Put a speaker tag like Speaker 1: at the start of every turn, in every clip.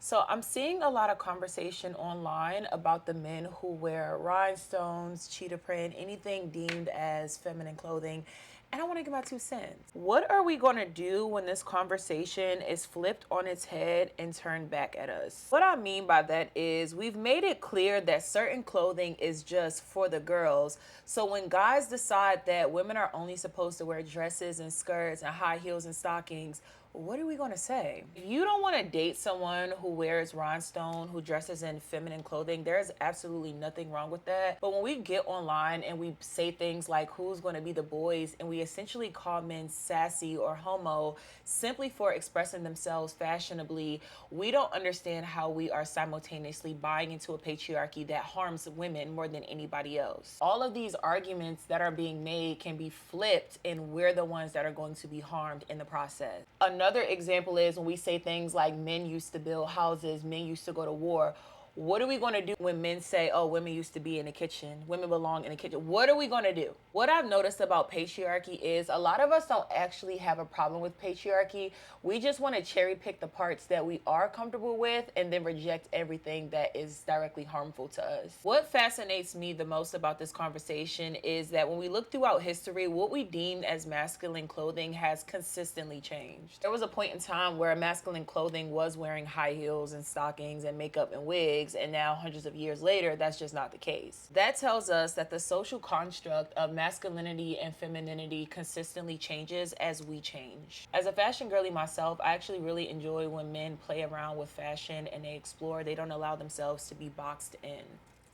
Speaker 1: So I'm seeing a lot of conversation online about the men who wear rhinestones, cheetah print, anything deemed as feminine clothing. And I want to give my 2 cents. What are we going to do when this conversation is flipped on its head and turned back at us? What I mean by that is we've made it clear that certain clothing is just for the girls. So when guys decide that women are only supposed to wear dresses and skirts and high heels and stockings, what are we going to say? If you don't want to date someone who wears rhinestone, who dresses in feminine clothing, there's absolutely nothing wrong with that. But when we get online and we say things like who's going to be the boys, and we essentially call men sassy or homo simply for expressing themselves fashionably, we don't understand how we are simultaneously buying into a patriarchy that harms women more than anybody else. All of these arguments that are being made can be flipped, and we're the ones that are going to be harmed in the process. Another example is when we say things like men used to build houses, men used to go to war. What are we going to do when men say, oh, women used to be in the kitchen, women belong in the kitchen? What are we going to do? What I've noticed about patriarchy is a lot of us don't actually have a problem with patriarchy. We just want to cherry pick the parts that we are comfortable with and then reject everything that is directly harmful to us. What fascinates me the most about this conversation is that when we look throughout history, what we deemed as masculine clothing has consistently changed. There was a point in time where masculine clothing was wearing high heels and stockings and makeup and wigs, and now hundreds of years later, that's just not the case. That tells us that the social construct of masculinity and femininity consistently changes as we change. As a fashion girly myself, I actually really enjoy when men play around with fashion and they explore. They don't allow themselves to be boxed in.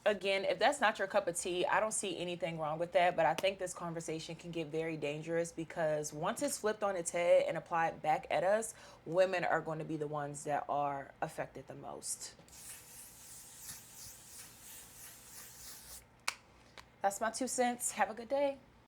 Speaker 1: Again, if that's not your cup of tea, I don't see anything wrong with that, but I think this conversation can get very dangerous because once it's flipped on its head and applied back at us, women are going to be the ones that are affected the most. That's my 2 cents. Have a good day.